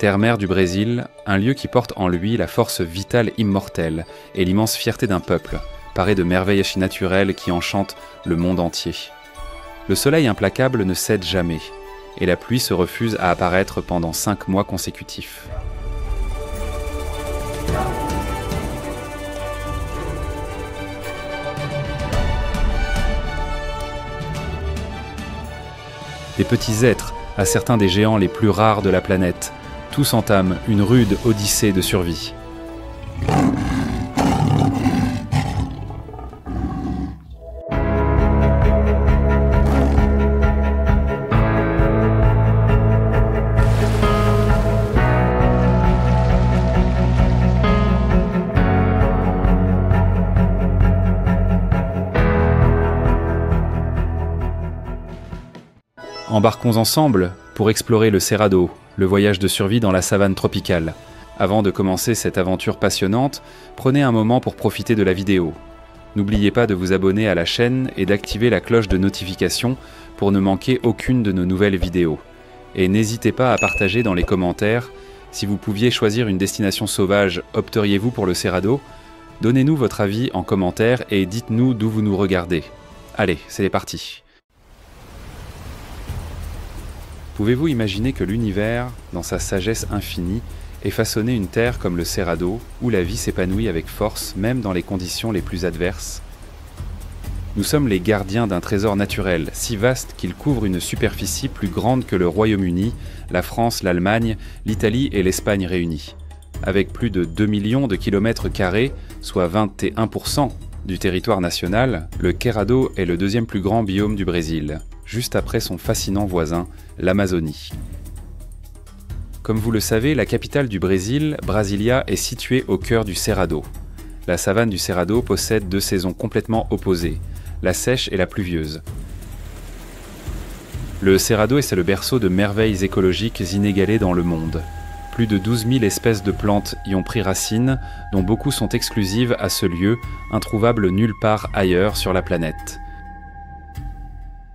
Terre-mère du Brésil, un lieu qui porte en lui la force vitale immortelle et l'immense fierté d'un peuple, paré de merveilles naturelles qui enchantent le monde entier. Le soleil implacable ne cède jamais, et la pluie se refuse à apparaître pendant 5 mois consécutifs. Des petits êtres à certains des géants les plus rares de la planète, tous entament une rude odyssée de survie. Embarquons ensemble pour explorer le Cerrado, le voyage de survie dans la savane tropicale. Avant de commencer cette aventure passionnante, prenez un moment pour profiter de la vidéo. N'oubliez pas de vous abonner à la chaîne et d'activer la cloche de notification pour ne manquer aucune de nos nouvelles vidéos. Et n'hésitez pas à partager dans les commentaires. Si vous pouviez choisir une destination sauvage, opteriez-vous pour le Cerrado? Donnez-nous votre avis en commentaire et dites-nous d'où vous nous regardez. Allez, c'est parti! Pouvez-vous imaginer que l'univers, dans sa sagesse infinie, ait façonné une terre comme le Cerrado, où la vie s'épanouit avec force, même dans les conditions les plus adverses? Nous sommes les gardiens d'un trésor naturel, si vaste qu'il couvre une superficie plus grande que le Royaume-Uni, la France, l'Allemagne, l'Italie et l'Espagne réunies. Avec plus de 2 millions de kilomètres carrés, soit 21% du territoire national, le Cerrado est le deuxième plus grand biome du Brésil, juste après son fascinant voisin, l'Amazonie. Comme vous le savez, la capitale du Brésil, Brasilia, est située au cœur du Cerrado. La savane du Cerrado possède 2 saisons complètement opposées, la sèche et la pluvieuse. Le Cerrado est le berceau de merveilles écologiques inégalées dans le monde. Plus de 12 000 espèces de plantes y ont pris racine, dont beaucoup sont exclusives à ce lieu, introuvables nulle part ailleurs sur la planète.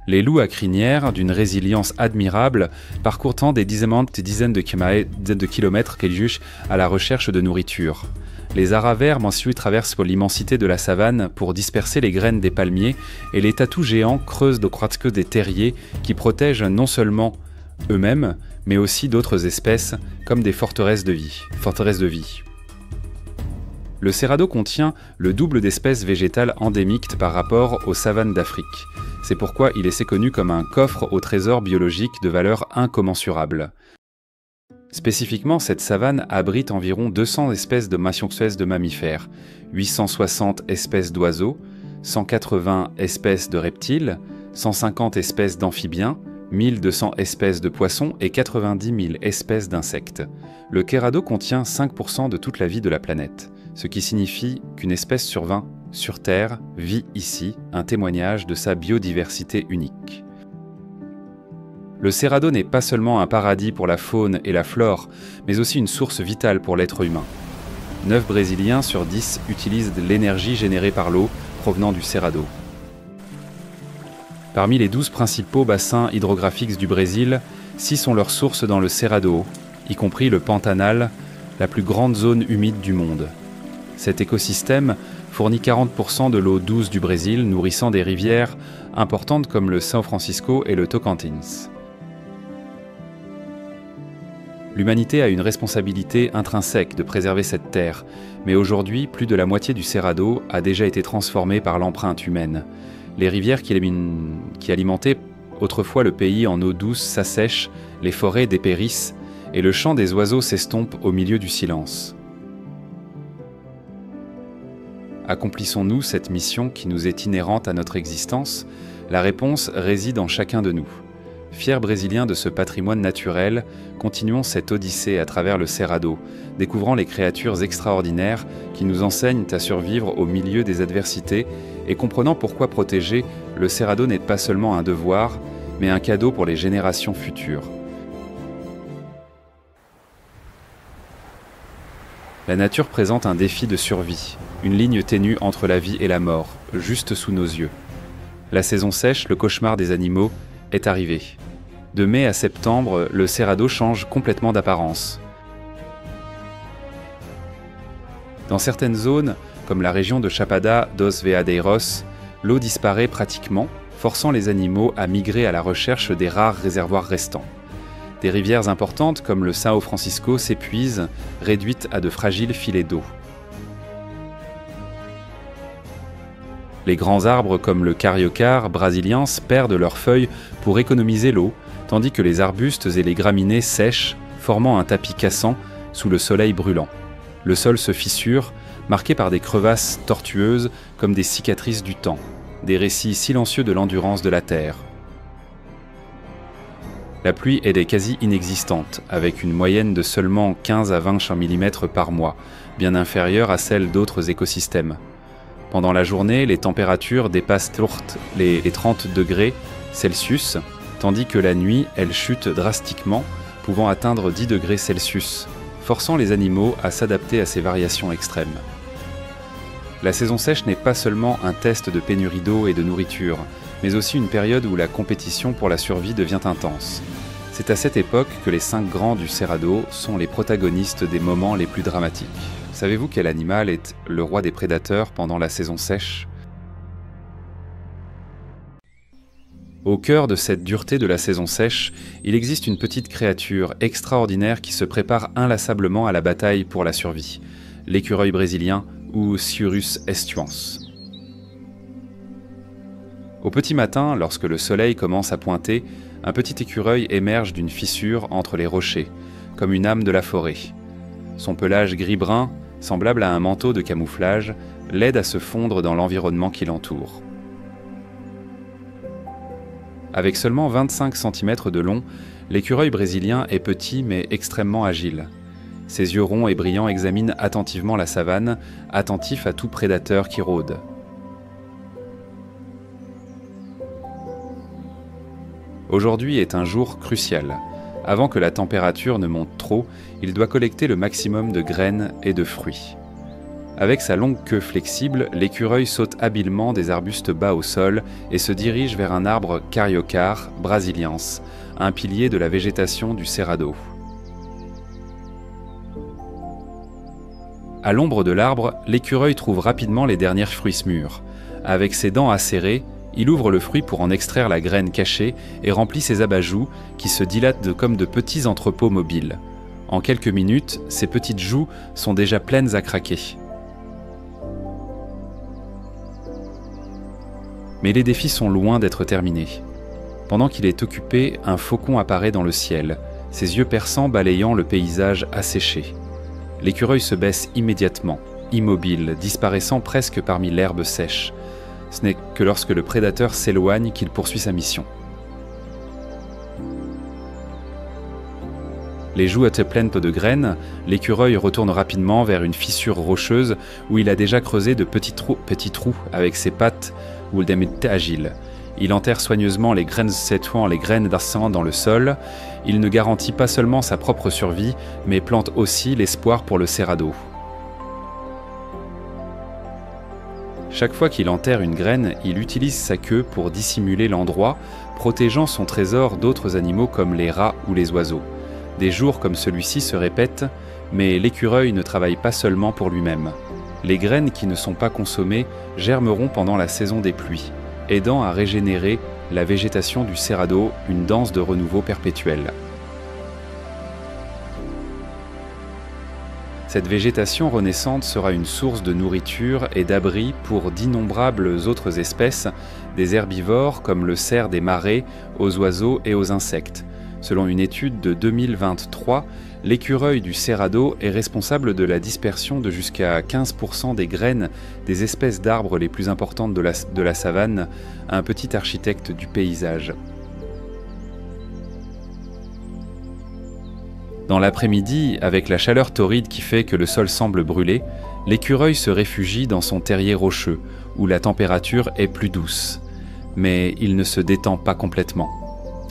Les loups à crinière, d'une résilience admirable, parcourent des dizaines de kilomètres à la recherche de nourriture. Les haras ensuite traversent l'immensité de la savane pour disperser les graines des palmiers et les tatous géants creusent des terriers qui protègent non seulement eux-mêmes, mais aussi d'autres espèces, comme des forteresses de vie. Le Cerrado contient le double d'espèces végétales endémiques par rapport aux savanes d'Afrique. C'est pourquoi il est connu comme un coffre au trésor biologique de valeur incommensurable. Spécifiquement, cette savane abrite environ 200 espèces de mammifères, 860 espèces d'oiseaux, 180 espèces de reptiles, 150 espèces d'amphibiens, 1200 espèces de poissons et 90 000 espèces d'insectes. Le Cerrado contient 5% de toute la vie de la planète, ce qui signifie qu'une espèce sur 20 sur Terre vit ici, un témoignage de sa biodiversité unique. Le Cerrado n'est pas seulement un paradis pour la faune et la flore, mais aussi une source vitale pour l'être humain. 9 Brésiliens sur 10 utilisent l'énergie générée par l'eau provenant du Cerrado. Parmi les 12 principaux bassins hydrographiques du Brésil, 6 ont leur source dans le Cerrado, y compris le Pantanal, la plus grande zone humide du monde. Cet écosystème fournit 40% de l'eau douce du Brésil, nourrissant des rivières importantes comme le São Francisco et le Tocantins. L'humanité a une responsabilité intrinsèque de préserver cette terre, mais aujourd'hui, plus de la moitié du Cerrado a déjà été transformée par l'empreinte humaine. Les rivières qui alimentaient autrefois le pays en eau douce s'assèchent, les forêts dépérissent et le chant des oiseaux s'estompe au milieu du silence. Accomplissons-nous cette mission qui nous est inhérente à notre existence? La réponse réside en chacun de nous. Fiers Brésiliens de ce patrimoine naturel, continuons cette odyssée à travers le Cerrado, découvrant les créatures extraordinaires qui nous enseignent à survivre au milieu des adversités et comprenant pourquoi protéger le Cerrado n'est pas seulement un devoir, mais un cadeau pour les générations futures. La nature présente un défi de survie, une ligne ténue entre la vie et la mort, juste sous nos yeux. La saison sèche, le cauchemar des animaux, est arrivé. De mai à septembre, le Cerrado change complètement d'apparence. Dans certaines zones, comme la région de Chapada dos Veadeiros, l'eau disparaît pratiquement, forçant les animaux à migrer à la recherche des rares réservoirs restants. Des rivières importantes comme le São Francisco s'épuisent, réduites à de fragiles filets d'eau. Les grands arbres comme le cariocar brasiliens perdent leurs feuilles pour économiser l'eau, tandis que les arbustes et les graminées sèchent, formant un tapis cassant sous le soleil brûlant. Le sol se fissure, marqué par des crevasses tortueuses comme des cicatrices du temps, des récits silencieux de l'endurance de la terre. La pluie est quasi inexistante, avec une moyenne de seulement 15 à 20 mm par mois, bien inférieure à celle d'autres écosystèmes. Pendant la journée, les températures dépassent les 30 degrés Celsius, tandis que la nuit, elles chutent drastiquement, pouvant atteindre 10 degrés Celsius, forçant les animaux à s'adapter à ces variations extrêmes. La saison sèche n'est pas seulement un test de pénurie d'eau et de nourriture, mais aussi une période où la compétition pour la survie devient intense. C'est à cette époque que les 5 grands du Cerrado sont les protagonistes des moments les plus dramatiques. Savez-vous quel animal est le roi des prédateurs pendant la saison sèche ? Au cœur de cette dureté de la saison sèche, il existe une petite créature extraordinaire qui se prépare inlassablement à la bataille pour la survie, l'écureuil brésilien ou Sciurus aestuans. Au petit matin, lorsque le soleil commence à pointer, un petit écureuil émerge d'une fissure entre les rochers, comme une âme de la forêt. Son pelage gris-brun, semblable à un manteau de camouflage, l'aide à se fondre dans l'environnement qui l'entoure. Avec seulement 25 cm de long, l'écureuil brésilien est petit mais extrêmement agile. Ses yeux ronds et brillants examinent attentivement la savane, attentifs à tout prédateur qui rôde. Aujourd'hui est un jour crucial. Avant que la température ne monte trop, il doit collecter le maximum de graines et de fruits. Avec sa longue queue flexible, l'écureuil saute habilement des arbustes bas au sol et se dirige vers un arbre cariocar brasiliens, un pilier de la végétation du Cerrado. À l'ombre de l'arbre, l'écureuil trouve rapidement les derniers fruits mûrs. Avec ses dents acérées, il ouvre le fruit pour en extraire la graine cachée et remplit ses abat-joues qui se dilatent comme de petits entrepôts mobiles. En quelques minutes, ces petites joues sont déjà pleines à craquer. Mais les défis sont loin d'être terminés. Pendant qu'il est occupé, un faucon apparaît dans le ciel, ses yeux perçants balayant le paysage asséché. L'écureuil se baisse immédiatement, immobile, disparaissant presque parmi l'herbe sèche. Ce n'est que lorsque le prédateur s'éloigne qu'il poursuit sa mission. Les joues pleines de graines, l'écureuil retourne rapidement vers une fissure rocheuse où il a déjà creusé de petits trous avec ses pattes où il est agile. Il enterre soigneusement les graines sétuant les graines d'arsan dans le sol. Il ne garantit pas seulement sa propre survie, mais plante aussi l'espoir pour le Cerrado. Chaque fois qu'il enterre une graine, il utilise sa queue pour dissimuler l'endroit, protégeant son trésor d'autres animaux comme les rats ou les oiseaux. Des jours comme celui-ci se répètent, mais l'écureuil ne travaille pas seulement pour lui-même. Les graines qui ne sont pas consommées germeront pendant la saison des pluies, aidant à régénérer la végétation du Cerrado, une danse de renouveau perpétuelle. Cette végétation renaissante sera une source de nourriture et d'abri pour d'innombrables autres espèces, des herbivores comme le cerf des marais, aux oiseaux et aux insectes. Selon une étude de 2023, l'écureuil du Cerrado est responsable de la dispersion de jusqu'à 15% des graines des espèces d'arbres les plus importantes de la savane, un petit architecte du paysage. Dans l'après-midi, avec la chaleur torride qui fait que le sol semble brûler, l'écureuil se réfugie dans son terrier rocheux, où la température est plus douce. Mais il ne se détend pas complètement.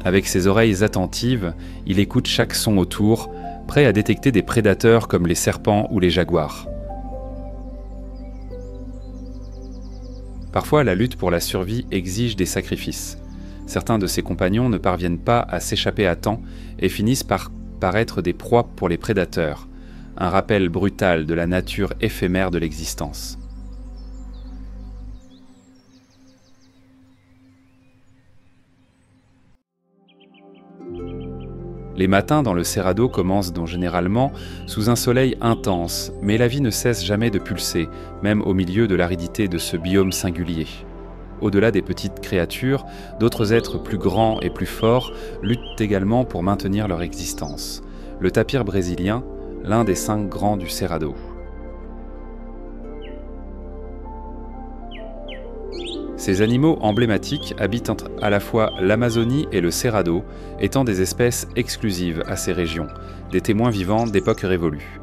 Avec ses oreilles attentives, il écoute chaque son autour, prêt à détecter des prédateurs comme les serpents ou les jaguars. Parfois, la lutte pour la survie exige des sacrifices. Certains de ses compagnons ne parviennent pas à s'échapper à temps et finissent par paraître des proies pour les prédateurs. un rappel brutal de la nature éphémère de l'existence. Les matins dans le Cerrado commencent donc généralement sous un soleil intense, mais la vie ne cesse jamais de pulser, même au milieu de l'aridité de ce biome singulier. Au-delà des petites créatures, d'autres êtres plus grands et plus forts luttent également pour maintenir leur existence. Le tapir brésilien, l'un des 5 grands du Cerrado. Ces animaux emblématiques habitent entre à la fois l'Amazonie et le Cerrado, étant des espèces exclusives à ces régions, des témoins vivants d'époques révolues.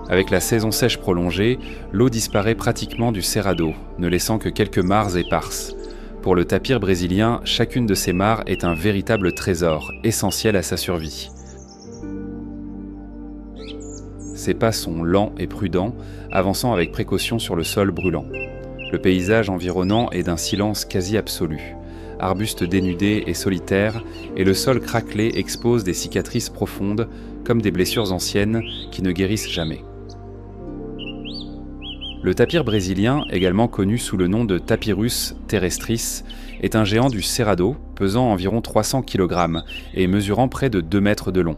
Avec la saison sèche prolongée, l'eau disparaît pratiquement du Cerrado, ne laissant que quelques mares éparses. Pour le tapir brésilien, chacune de ces mares est un véritable trésor, essentiel à sa survie. Ses pas sont lents et prudents, avançant avec précaution sur le sol brûlant. Le paysage environnant est d'un silence quasi absolu. Arbustes dénudés et solitaires, et le sol craquelé expose des cicatrices profondes, comme des blessures anciennes qui ne guérissent jamais. Le tapir brésilien, également connu sous le nom de Tapirus terrestris, est un géant du Cerrado, pesant environ 300 kg et mesurant près de 2 mètres de long.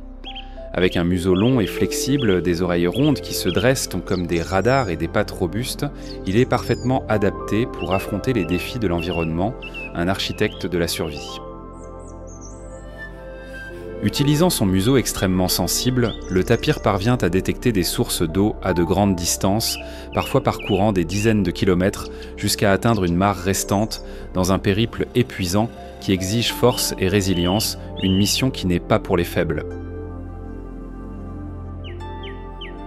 Avec un museau long et flexible, des oreilles rondes qui se dressent comme des radars et des pattes robustes, il est parfaitement adapté pour affronter les défis de l'environnement, un architecte de la survie. Utilisant son museau extrêmement sensible, le tapir parvient à détecter des sources d'eau à de grandes distances, parfois parcourant des dizaines de kilomètres jusqu'à atteindre une mare restante dans un périple épuisant qui exige force et résilience, une mission qui n'est pas pour les faibles.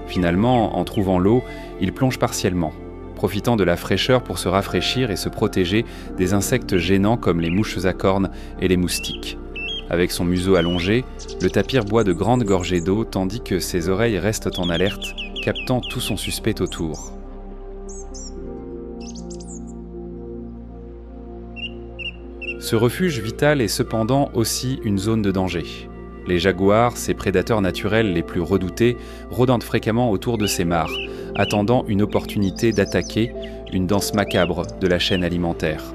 Finalement, en trouvant l'eau, il plonge partiellement, profitant de la fraîcheur pour se rafraîchir et se protéger des insectes gênants comme les mouches à cornes et les moustiques. Avec son museau allongé, le tapir boit de grandes gorgées d'eau tandis que ses oreilles restent en alerte, captant tout son suspect autour. Ce refuge vital est cependant aussi une zone de danger. Les jaguars, ces prédateurs naturels les plus redoutés, rôdent fréquemment autour de ces mares, attendant une opportunité d'attaquer une danse macabre de la chaîne alimentaire.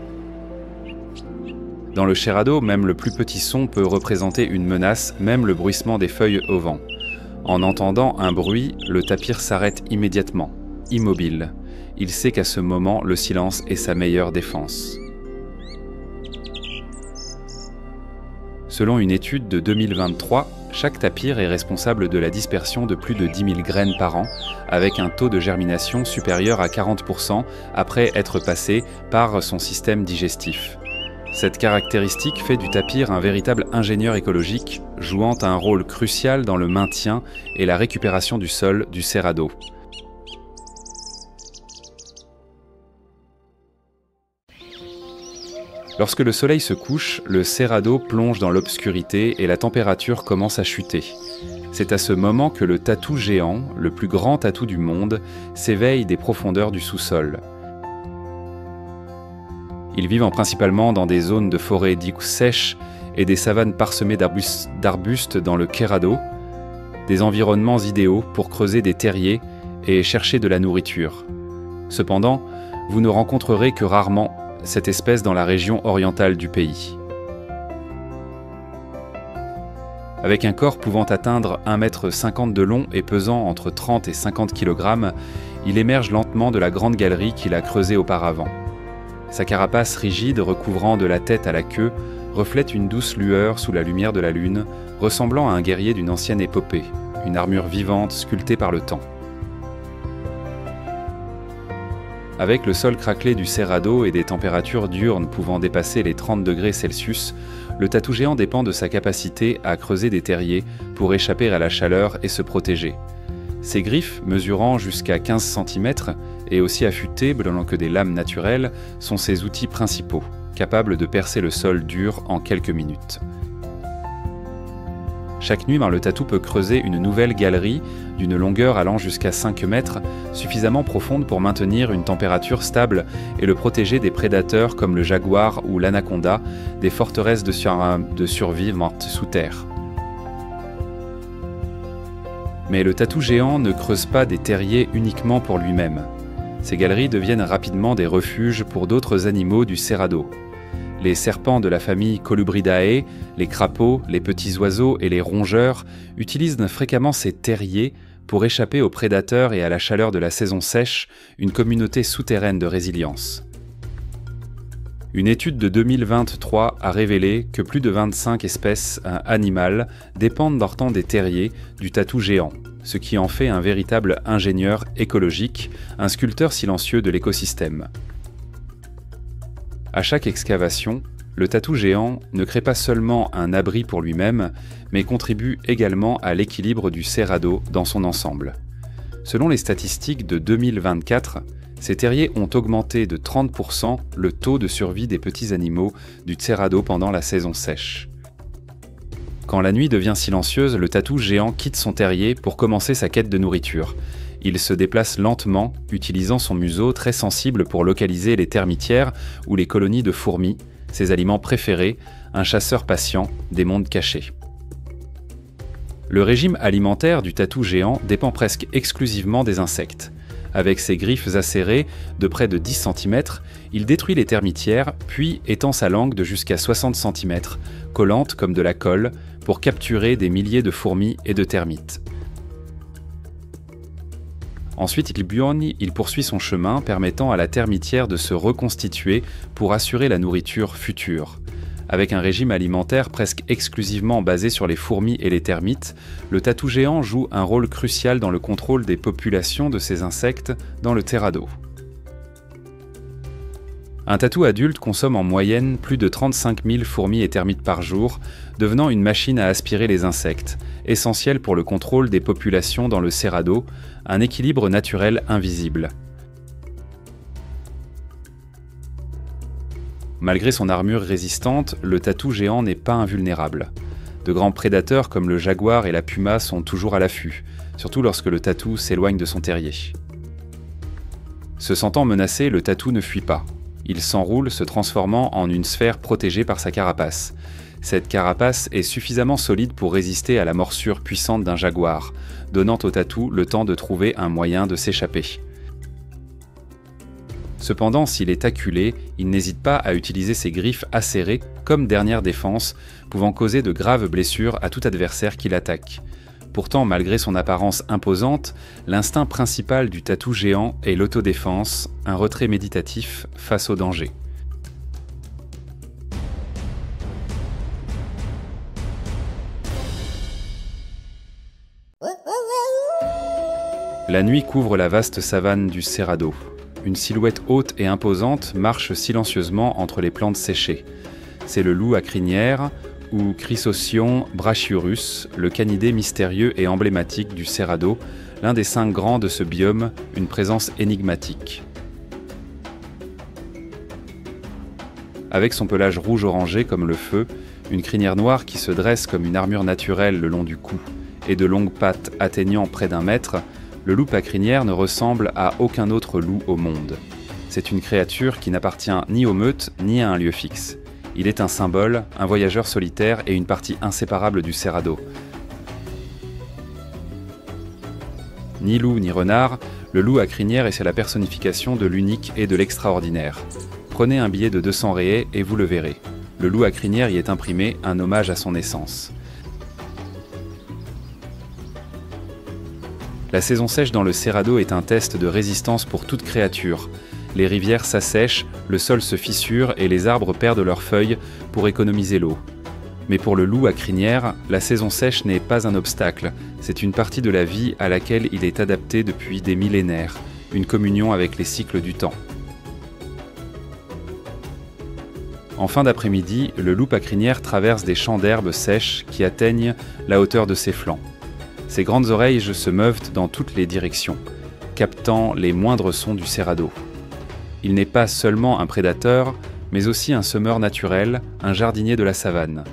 Dans le Cerrado, même le plus petit son peut représenter une menace, même le bruissement des feuilles au vent. En entendant un bruit, le tapir s'arrête immédiatement, immobile. Il sait qu'à ce moment, le silence est sa meilleure défense. Selon une étude de 2023, chaque tapir est responsable de la dispersion de plus de 10 000 graines par an, avec un taux de germination supérieur à 40% après être passé par son système digestif. Cette caractéristique fait du tapir un véritable ingénieur écologique, jouant un rôle crucial dans le maintien et la récupération du sol du Cerrado. Lorsque le soleil se couche, le Cerrado plonge dans l'obscurité et la température commence à chuter. C'est à ce moment que le tatou géant, le plus grand tatou du monde, s'éveille des profondeurs du sous-sol. Ils vivent principalement dans des zones de forêts dites sèches et des savanes parsemées d'arbustes dans le Cerrado, des environnements idéaux pour creuser des terriers et chercher de la nourriture. Cependant, vous ne rencontrerez que rarement cette espèce dans la région orientale du pays. Avec un corps pouvant atteindre 1,50 m de long et pesant entre 30 et 50 kg, il émerge lentement de la grande galerie qu'il a creusée auparavant. Sa carapace rigide recouvrant de la tête à la queue reflète une douce lueur sous la lumière de la lune, ressemblant à un guerrier d'une ancienne épopée, une armure vivante sculptée par le temps. Avec le sol craquelé du Cerrado et des températures diurnes pouvant dépasser les 30 degrés Celsius, le tatou géant dépend de sa capacité à creuser des terriers pour échapper à la chaleur et se protéger. Ses griffes, mesurant jusqu'à 15 cm et aussi affûtées que des lames naturelles, sont ses outils principaux, capables de percer le sol dur en quelques minutes. Chaque nuit, le tatou peut creuser une nouvelle galerie d'une longueur allant jusqu'à 5 mètres, suffisamment profonde pour maintenir une température stable et le protéger des prédateurs comme le jaguar ou l'anaconda, des forteresses de survie mortes sous terre. Mais le tatou géant ne creuse pas des terriers uniquement pour lui-même. Ces galeries deviennent rapidement des refuges pour d'autres animaux du Cerrado. Les serpents de la famille Colubridae, les crapauds, les petits oiseaux et les rongeurs utilisent fréquemment ces terriers pour échapper aux prédateurs et à la chaleur de la saison sèche, une communauté souterraine de résilience. Une étude de 2023 a révélé que plus de 25 espèces animales dépendent pourtant des terriers du tatou géant, ce qui en fait un véritable ingénieur écologique, un sculpteur silencieux de l'écosystème. À chaque excavation, le tatou géant ne crée pas seulement un abri pour lui-même, mais contribue également à l'équilibre du Cerrado dans son ensemble. Selon les statistiques de 2024, ces terriers ont augmenté de 30% le taux de survie des petits animaux du Cerrado pendant la saison sèche. Quand la nuit devient silencieuse, le tatou géant quitte son terrier pour commencer sa quête de nourriture. Il se déplace lentement, utilisant son museau très sensible pour localiser les termitières ou les colonies de fourmis, ses aliments préférés, un chasseur patient des mondes cachés. Le régime alimentaire du tatou géant dépend presque exclusivement des insectes. Avec ses griffes acérées de près de 10 cm, il détruit les termitières, puis étend sa langue de jusqu'à 60 cm, collante comme de la colle, pour capturer des milliers de fourmis et de termites. Ensuite, il poursuit son chemin, permettant à la termitière de se reconstituer pour assurer la nourriture future. Avec un régime alimentaire presque exclusivement basé sur les fourmis et les termites, le tatou géant joue un rôle crucial dans le contrôle des populations de ces insectes dans le Cerrado. Un tatou adulte consomme en moyenne plus de 35 000 fourmis et termites par jour, devenant une machine à aspirer les insectes, essentielle pour le contrôle des populations dans le Cerrado, un équilibre naturel invisible. Malgré son armure résistante, le tatou géant n'est pas invulnérable. De grands prédateurs comme le jaguar et la puma sont toujours à l'affût, surtout lorsque le tatou s'éloigne de son terrier. Se sentant menacé, le tatou ne fuit pas. Il s'enroule, se transformant en une sphère protégée par sa carapace. Cette carapace est suffisamment solide pour résister à la morsure puissante d'un jaguar, donnant au tatou le temps de trouver un moyen de s'échapper. Cependant, s'il est acculé, il n'hésite pas à utiliser ses griffes acérées comme dernière défense, pouvant causer de graves blessures à tout adversaire qui l'attaque. Pourtant, malgré son apparence imposante, l'instinct principal du tatou géant est l'autodéfense, un retrait méditatif face au danger. La nuit couvre la vaste savane du Cerrado. Une silhouette haute et imposante marche silencieusement entre les plantes séchées. C'est le loup à crinière, ou Chrysocion brachyurus, le canidé mystérieux et emblématique du Cerrado, l'un des 5 grands de ce biome, une présence énigmatique. Avec son pelage rouge-orangé comme le feu, une crinière noire qui se dresse comme une armure naturelle le long du cou, et de longues pattes atteignant près d'1 mètre, le loup à crinière ne ressemble à aucun autre loup au monde. C'est une créature qui n'appartient ni aux meutes ni à un lieu fixe. Il est un symbole, un voyageur solitaire et une partie inséparable du Cerrado. Ni loup ni renard, le loup à crinière est la personnification de l'unique et de l'extraordinaire. Prenez un billet de 200 réés et vous le verrez. Le loup à crinière y est imprimé, un hommage à son essence. La saison sèche dans le Cerrado est un test de résistance pour toute créature. Les rivières s'assèchent, le sol se fissure et les arbres perdent leurs feuilles pour économiser l'eau. Mais pour le loup à crinière, la saison sèche n'est pas un obstacle, c'est une partie de la vie à laquelle il est adapté depuis des millénaires, une communion avec les cycles du temps. En fin d'après-midi, le loup à crinière traverse des champs d'herbes sèches qui atteignent la hauteur de ses flancs. Ses grandes oreilles se meuvent dans toutes les directions, captant les moindres sons du Cerrado. Il n'est pas seulement un prédateur, mais aussi un semeur naturel, un jardinier de la savane.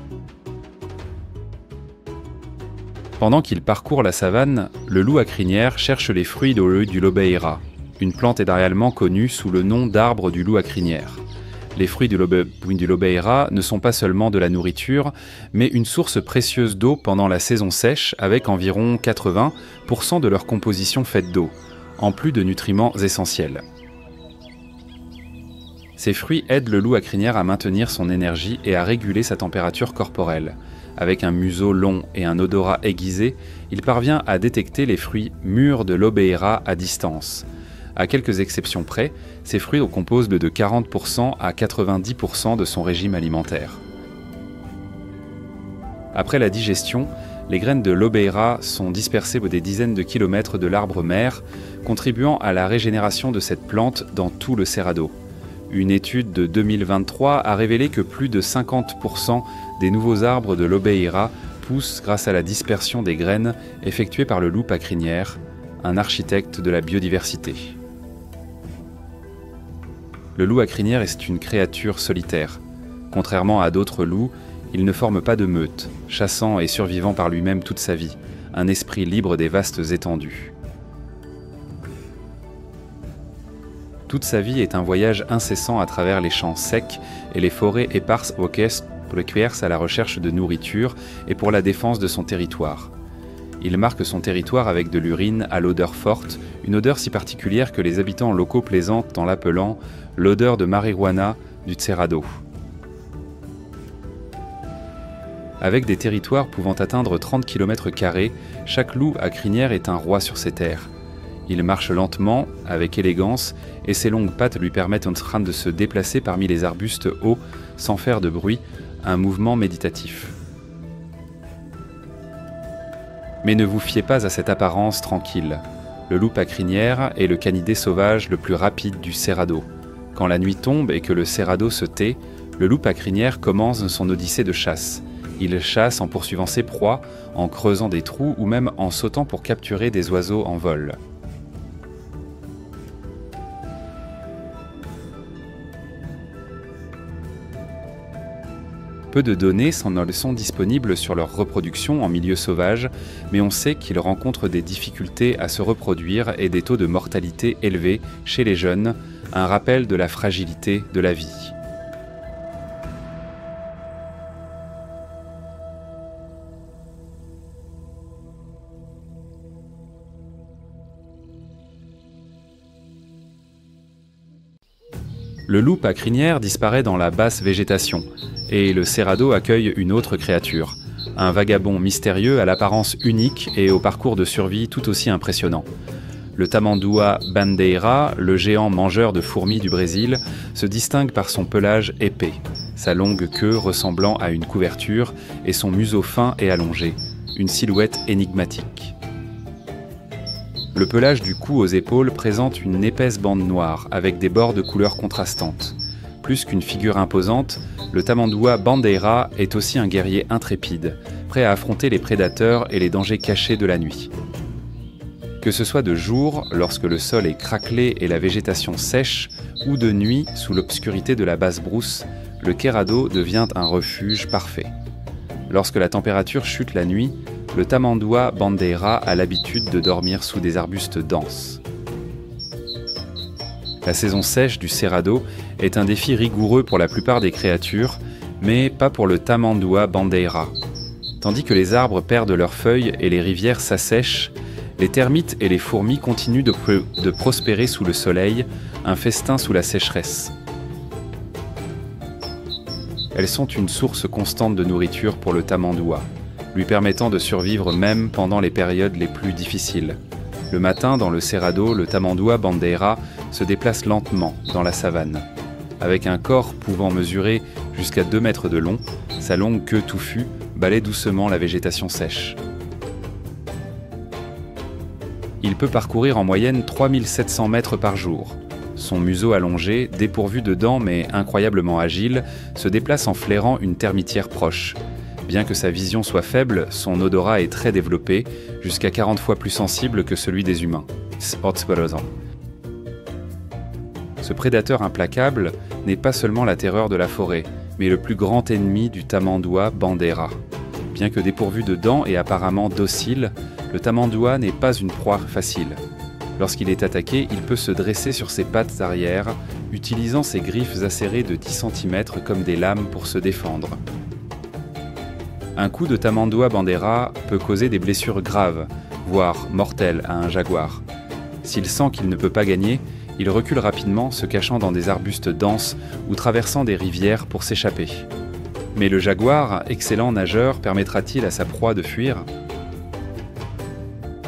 Pendant qu'il parcourt la savane, le loup à crinière cherche les fruits du lobeira, une plante édarialement connue sous le nom d'arbre du loup à crinière. Les fruits du lobeira ne sont pas seulement de la nourriture, mais une source précieuse d'eau pendant la saison sèche, avec environ 80% de leur composition faite d'eau, en plus de nutriments essentiels. Ces fruits aident le loup à crinière à maintenir son énergie et à réguler sa température corporelle. Avec un museau long et un odorat aiguisé, il parvient à détecter les fruits mûrs de lobeira à distance. À quelques exceptions près, ces fruits composent de 40% à 90% de son régime alimentaire. Après la digestion, les graines de lobeira sont dispersées des dizaines de kilomètres de l'arbre mère, contribuant à la régénération de cette plante dans tout le Cerrado. Une étude de 2023 a révélé que plus de 50% des nouveaux arbres de lobeira poussent grâce à la dispersion des graines effectuée par le loup à crinière, un architecte de la biodiversité. Le loup à crinière est une créature solitaire. Contrairement à d'autres loups, il ne forme pas de meute, chassant et survivant par lui-même toute sa vie, un esprit libre des vastes étendues. Toute sa vie est un voyage incessant à travers les champs secs et les forêts éparses à la recherche de nourriture et pour la défense de son territoire. Il marque son territoire avec de l'urine à l'odeur forte, une odeur si particulière que les habitants locaux plaisantent en l'appelant « l'odeur de marijuana du Cerrado ». Avec des territoires pouvant atteindre 30 km², chaque loup à crinière est un roi sur ses terres. Il marche lentement, avec élégance, et ses longues pattes lui permettent en train de se déplacer parmi les arbustes hauts sans faire de bruit, un mouvement méditatif. Mais ne vous fiez pas à cette apparence tranquille. Le loup à crinière est le canidé sauvage le plus rapide du Cerrado. Quand la nuit tombe et que le Cerrado se tait, le loup à crinière commence son odyssée de chasse. Il chasse en poursuivant ses proies, en creusant des trous ou même en sautant pour capturer des oiseaux en vol. Peu de données sont disponibles sur leur reproduction en milieu sauvage, mais on sait qu'ils rencontrent des difficultés à se reproduire et des taux de mortalité élevés chez les jeunes, un rappel de la fragilité de la vie. Le loup à crinière disparaît dans la basse végétation, et le Cerrado accueille une autre créature, un vagabond mystérieux à l'apparence unique et au parcours de survie tout aussi impressionnant. Le tamanduá bandeira, le géant mangeur de fourmis du Brésil, se distingue par son pelage épais, sa longue queue ressemblant à une couverture et son museau fin et allongé, une silhouette énigmatique. Le pelage du cou aux épaules présente une épaisse bande noire avec des bords de couleurs contrastantes. Plus qu'une figure imposante, le tamanduá bandeira est aussi un guerrier intrépide, prêt à affronter les prédateurs et les dangers cachés de la nuit. Que ce soit de jour, lorsque le sol est craquelé et la végétation sèche, ou de nuit, sous l'obscurité de la basse brousse, le Cerrado devient un refuge parfait. Lorsque la température chute la nuit, le tamanduá bandeira a l'habitude de dormir sous des arbustes denses. La saison sèche du Cerrado est un défi rigoureux pour la plupart des créatures, mais pas pour le tamanduá bandeira. Tandis que les arbres perdent leurs feuilles et les rivières s'assèchent, les termites et les fourmis continuent de prospérer sous le soleil, un festin sous la sécheresse. Elles sont une source constante de nourriture pour le tamanduá, lui permettant de survivre même pendant les périodes les plus difficiles. Le matin, dans le Cerrado, le tamanduá bandeira se déplace lentement dans la savane. Avec un corps pouvant mesurer jusqu'à 2 mètres de long, sa longue queue touffue balaie doucement la végétation sèche. Il peut parcourir en moyenne 3700 mètres par jour. Son museau allongé, dépourvu de dents mais incroyablement agile, se déplace en flairant une termitière proche. Bien que sa vision soit faible, son odorat est très développé, jusqu'à 40 fois plus sensible que celui des humains. Ce prédateur implacable n'est pas seulement la terreur de la forêt, mais le plus grand ennemi du tamanduá bandeira. Bien que dépourvu de dents et apparemment docile, le tamanduá n'est pas une proie facile. Lorsqu'il est attaqué, il peut se dresser sur ses pattes arrière, utilisant ses griffes acérées de 10 cm comme des lames pour se défendre. Un coup de Tamanduá bandeira peut causer des blessures graves, voire mortelles à un jaguar. S'il sent qu'il ne peut pas gagner, il recule rapidement, se cachant dans des arbustes denses ou traversant des rivières pour s'échapper. Mais le jaguar, excellent nageur, permettra-t-il à sa proie de fuir ?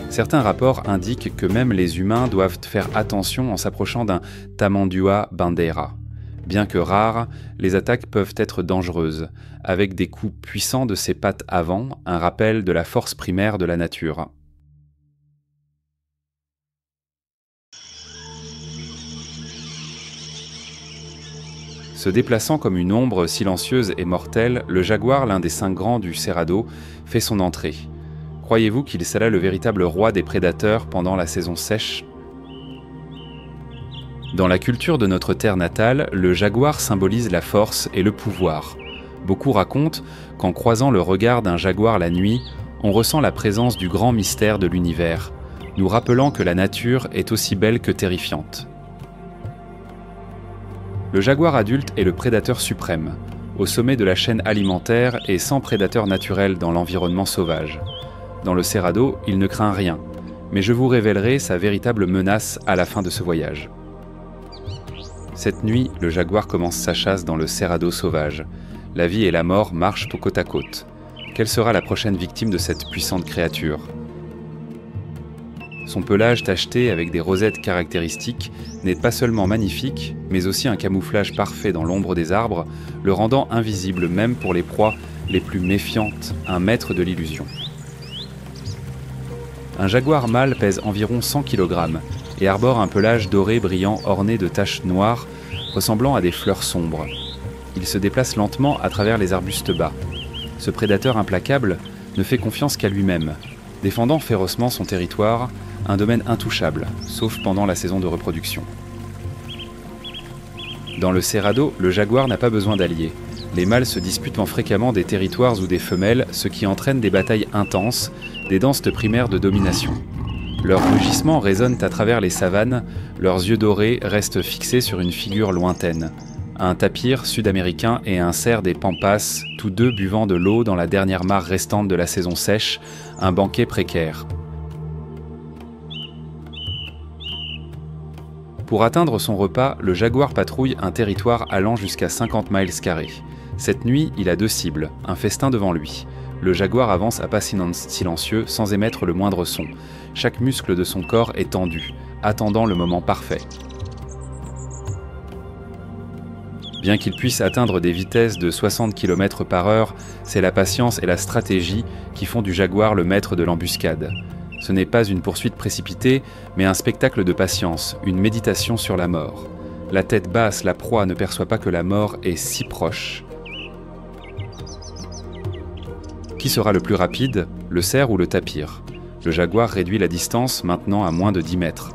Certains rapports indiquent que même les humains doivent faire attention en s'approchant d'un Tamanduá bandeira. Bien que rares, les attaques peuvent être dangereuses, avec des coups puissants de ses pattes avant, un rappel de la force primaire de la nature. Se déplaçant comme une ombre silencieuse et mortelle, le jaguar, l'un des 5 grands du Cerrado, fait son entrée. Croyez-vous qu'il sera le véritable roi des prédateurs pendant la saison sèche ? Dans la culture de notre terre natale, le jaguar symbolise la force et le pouvoir. Beaucoup racontent qu'en croisant le regard d'un jaguar la nuit, on ressent la présence du grand mystère de l'univers, nous rappelant que la nature est aussi belle que terrifiante. Le jaguar adulte est le prédateur suprême, au sommet de la chaîne alimentaire et sans prédateur naturel dans l'environnement sauvage. Dans le Cerrado, il ne craint rien, mais je vous révélerai sa véritable menace à la fin de ce voyage. Cette nuit, le jaguar commence sa chasse dans le Cerrado sauvage. La vie et la mort marchent au côte à côte. Quelle sera la prochaine victime de cette puissante créature ? Son pelage tacheté avec des rosettes caractéristiques n'est pas seulement magnifique, mais aussi un camouflage parfait dans l'ombre des arbres, le rendant invisible même pour les proies les plus méfiantes, un maître de l'illusion. Un jaguar mâle pèse environ 100 kg et arbore un pelage doré brillant orné de taches noires ressemblant à des fleurs sombres. Il se déplace lentement à travers les arbustes bas. Ce prédateur implacable ne fait confiance qu'à lui-même, défendant férocement son territoire, un domaine intouchable, sauf pendant la saison de reproduction. Dans le Cerrado, le jaguar n'a pas besoin d'alliés. Les mâles se disputent fréquemment des territoires ou des femelles, ce qui entraîne des batailles intenses, des danses primaires de domination. Leurs rugissements résonnent à travers les savanes, leurs yeux dorés restent fixés sur une figure lointaine. Un tapir sud-américain et un cerf des Pampas, tous deux buvant de l'eau dans la dernière mare restante de la saison sèche, un banquet précaire. Pour atteindre son repas, le jaguar patrouille un territoire allant jusqu'à 50 miles carrés. Cette nuit, il a 2 cibles, un festin devant lui. Le jaguar avance à pas silencieux, sans émettre le moindre son. Chaque muscle de son corps est tendu, attendant le moment parfait. Bien qu'il puisse atteindre des vitesses de 60 km/h, c'est la patience et la stratégie qui font du jaguar le maître de l'embuscade. Ce n'est pas une poursuite précipitée, mais un spectacle de patience, une méditation sur la mort. La tête basse, la proie ne perçoit pas que la mort est si proche. Qui sera le plus rapide, le cerf ou le tapir ? Le jaguar réduit la distance maintenant à moins de 10 mètres.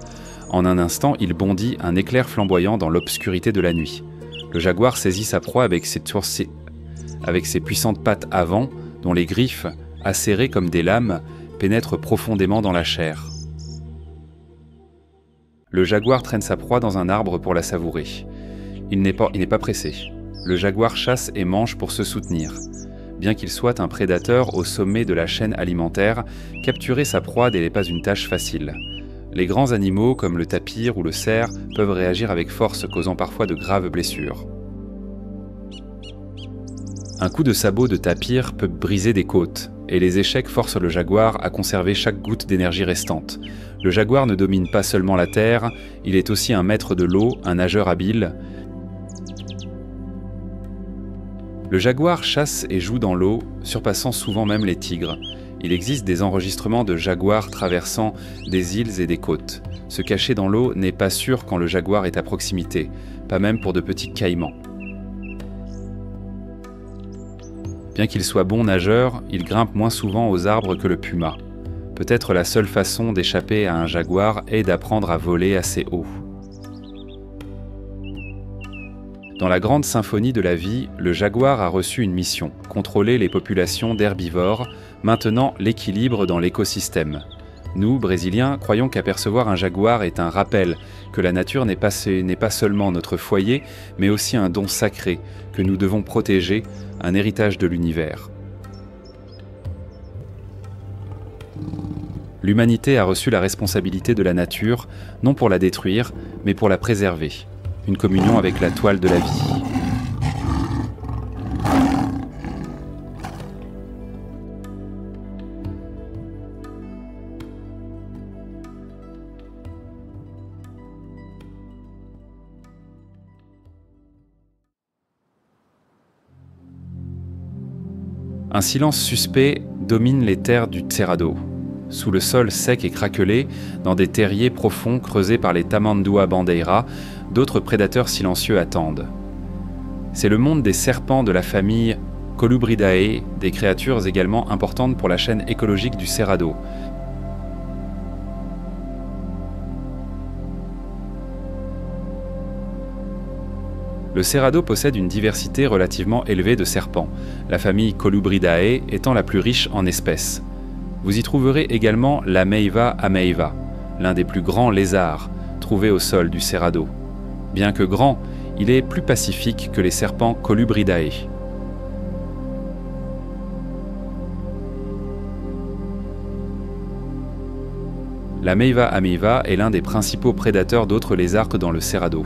En un instant, il bondit, un éclair flamboyant dans l'obscurité de la nuit. Le jaguar saisit sa proie avec ses puissantes pattes avant, dont les griffes, acérées comme des lames, pénètrent profondément dans la chair. Le jaguar traîne sa proie dans un arbre pour la savourer. Il n'est pas pressé. Le jaguar chasse et mange pour se soutenir. Bien qu'il soit un prédateur au sommet de la chaîne alimentaire, capturer sa proie n'est pas une tâche facile. Les grands animaux, comme le tapir ou le cerf, peuvent réagir avec force, causant parfois de graves blessures. Un coup de sabot de tapir peut briser des côtes, et les échecs forcent le jaguar à conserver chaque goutte d'énergie restante. Le jaguar ne domine pas seulement la terre, il est aussi un maître de l'eau, un nageur habile. Le jaguar chasse et joue dans l'eau, surpassant souvent même les tigres. Il existe des enregistrements de jaguars traversant des îles et des côtes. Se cacher dans l'eau n'est pas sûr quand le jaguar est à proximité, pas même pour de petits caïmans. Bien qu'il soit bon nageur, il grimpe moins souvent aux arbres que le puma. Peut-être la seule façon d'échapper à un jaguar est d'apprendre à voler assez haut. Dans la grande symphonie de la vie, le jaguar a reçu une mission, contrôler les populations d'herbivores, maintenant l'équilibre dans l'écosystème. Nous, Brésiliens, croyons qu'apercevoir un jaguar est un rappel que la nature n'est pas seulement notre foyer, mais aussi un don sacré que nous devons protéger, un héritage de l'univers. L'humanité a reçu la responsabilité de la nature, non pour la détruire, mais pour la préserver. Une communion avec la toile de la vie. Un silence suspect domine les terres du Cerrado. Sous le sol sec et craquelé, dans des terriers profonds creusés par les Tamanduá bandeira, d'autres prédateurs silencieux attendent. C'est le monde des serpents de la famille Colubridae, des créatures également importantes pour la chaîne écologique du Cerrado. Le Cerrado possède une diversité relativement élevée de serpents, la famille Colubridae étant la plus riche en espèces. Vous y trouverez également l'Ameiva ameiva, l'un des plus grands lézards trouvés au sol du Cerrado. Bien que grand, il est plus pacifique que les serpents Colubridae. L'Ameiva ameiva est l'un des principaux prédateurs d'autres lézards que dans le Cerrado.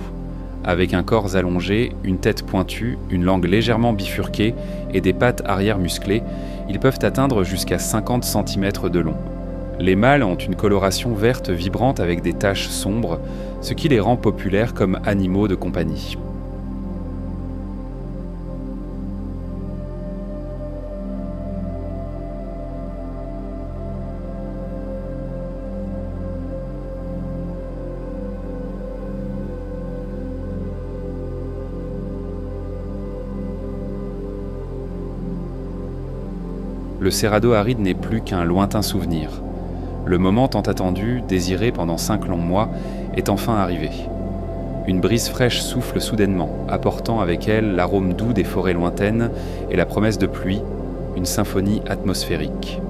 Avec un corps allongé, une tête pointue, une langue légèrement bifurquée et des pattes arrière musclées, ils peuvent atteindre jusqu'à 50 cm de long. Les mâles ont une coloration verte vibrante avec des taches sombres, ce qui les rend populaires comme animaux de compagnie. Le Cerrado aride n'est plus qu'un lointain souvenir. Le moment tant attendu, désiré pendant 5 longs mois, est enfin arrivé. Une brise fraîche souffle soudainement, apportant avec elle l'arôme doux des forêts lointaines et la promesse de pluie, une symphonie atmosphérique.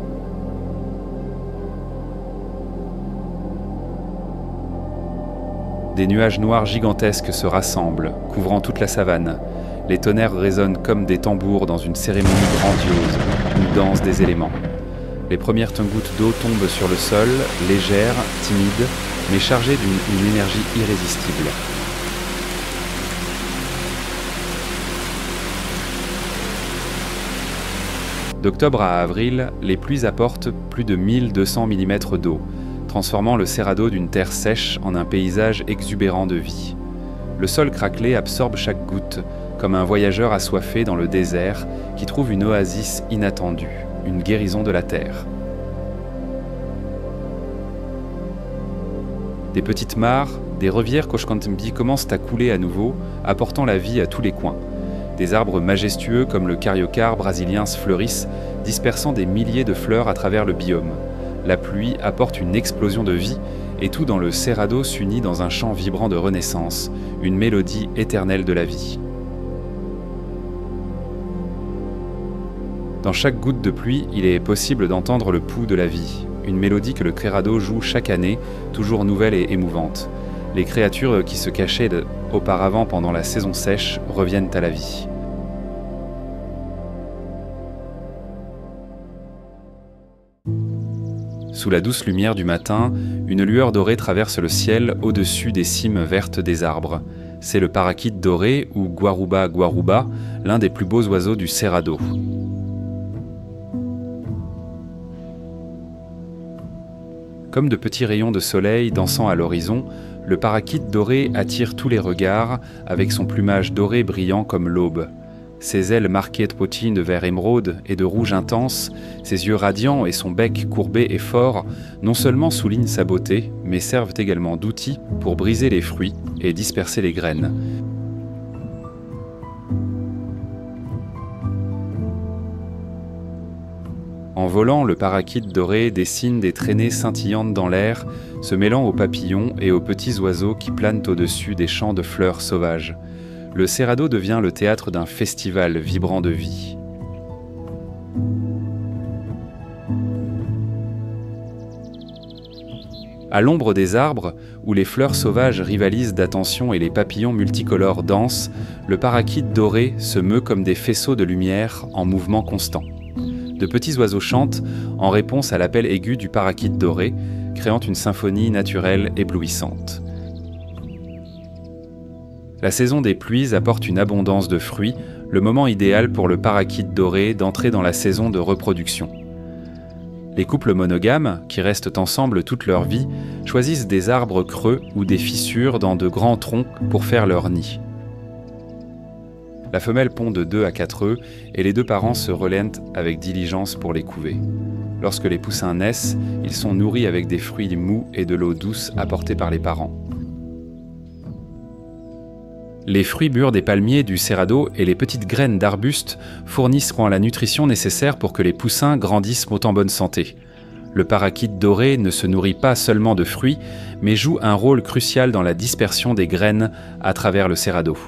Des nuages noirs gigantesques se rassemblent, couvrant toute la savane. Les tonnerres résonnent comme des tambours dans une cérémonie grandiose, une danse des éléments. Les premières gouttes d'eau tombent sur le sol, légères, timides, mais chargées d'une énergie irrésistible. D'octobre à avril, les pluies apportent plus de 1200 mm d'eau, transformant le Cerrado d'une terre sèche en un paysage exubérant de vie. Le sol craquelé absorbe chaque goutte, comme un voyageur assoiffé dans le désert qui trouve une oasis inattendue, une guérison de la terre. Des petites mares, des rivières Koshkantembi commencent à couler à nouveau, apportant la vie à tous les coins. Des arbres majestueux comme le cariocar brésilien fleurissent, dispersant des milliers de fleurs à travers le biome. La pluie apporte une explosion de vie, et tout dans le Cerrado s'unit dans un chant vibrant de renaissance, une mélodie éternelle de la vie. Dans chaque goutte de pluie, il est possible d'entendre le pouls de la vie, une mélodie que le Cerrado joue chaque année, toujours nouvelle et émouvante. Les créatures qui se cachaient auparavant pendant la saison sèche reviennent à la vie. Sous la douce lumière du matin, une lueur dorée traverse le ciel au-dessus des cimes vertes des arbres. C'est le paraquite doré, ou guaruba guaruba, l'un des plus beaux oiseaux du Cerrado. Comme de petits rayons de soleil dansant à l'horizon, le paraquite doré attire tous les regards avec son plumage doré brillant comme l'aube. Ses ailes marquées de pottines de vert émeraude et de rouge intense, ses yeux radiants et son bec courbé et fort, non seulement soulignent sa beauté, mais servent également d'outil pour briser les fruits et disperser les graines. En volant, le paraquite doré dessine des traînées scintillantes dans l'air, se mêlant aux papillons et aux petits oiseaux qui planent au-dessus des champs de fleurs sauvages. Le Cerrado devient le théâtre d'un festival vibrant de vie. À l'ombre des arbres, où les fleurs sauvages rivalisent d'attention et les papillons multicolores dansent, le paraquide doré se meut comme des faisceaux de lumière en mouvement constant. De petits oiseaux chantent en réponse à l'appel aigu du paraquide doré, créant une symphonie naturelle éblouissante. La saison des pluies apporte une abondance de fruits, le moment idéal pour le paraquide doré d'entrer dans la saison de reproduction. Les couples monogames, qui restent ensemble toute leur vie, choisissent des arbres creux ou des fissures dans de grands troncs pour faire leur nid. La femelle pond de 2 à 4 œufs et les deux parents se relaient avec diligence pour les couver. Lorsque les poussins naissent, ils sont nourris avec des fruits mous et de l'eau douce apportée par les parents. Les fruits mûrs des palmiers, du cerrado et les petites graines d'arbustes fourniront la nutrition nécessaire pour que les poussins grandissent en bonne santé. Le paraquide doré ne se nourrit pas seulement de fruits, mais joue un rôle crucial dans la dispersion des graines à travers le cerrado.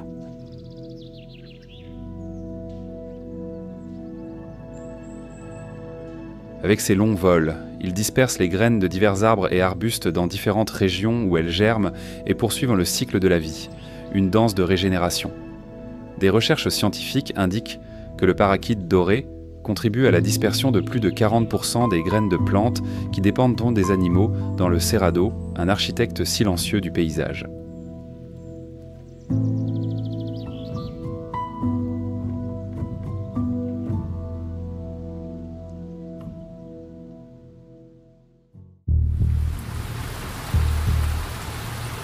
Avec ses longs vols, il disperse les graines de divers arbres et arbustes dans différentes régions où elles germent et poursuivent le cycle de la vie. Une danse de régénération. Des recherches scientifiques indiquent que le paraquide doré contribue à la dispersion de plus de 40% des graines de plantes qui dépendent des animaux dans le cerrado, un architecte silencieux du paysage.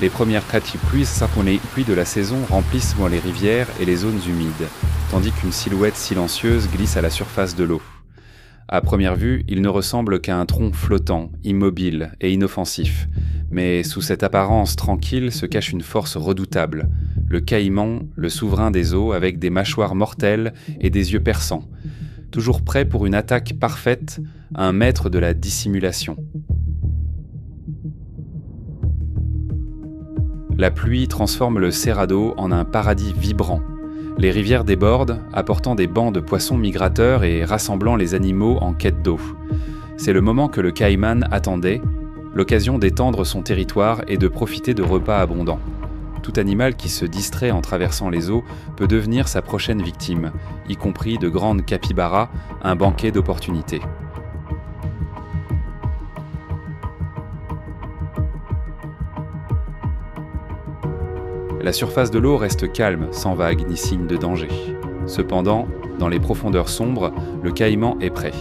Les premières pluies de la saison remplissent les rivières et les zones humides, tandis qu'une silhouette silencieuse glisse à la surface de l'eau. À première vue, il ne ressemble qu'à un tronc flottant, immobile et inoffensif. Mais sous cette apparence tranquille se cache une force redoutable. Le caïman, le souverain des eaux, avec des mâchoires mortelles et des yeux perçants. Toujours prêt pour une attaque parfaite, un maître de la dissimulation. La pluie transforme le cerrado en un paradis vibrant. Les rivières débordent, apportant des bancs de poissons migrateurs et rassemblant les animaux en quête d'eau. C'est le moment que le caïman attendait, l'occasion d'étendre son territoire et de profiter de repas abondants. Tout animal qui se distrait en traversant les eaux peut devenir sa prochaine victime, y compris de grandes capybaras, un banquet d'opportunités. La surface de l'eau reste calme, sans vagues ni signe de danger. Cependant, dans les profondeurs sombres, le caïman est prêt.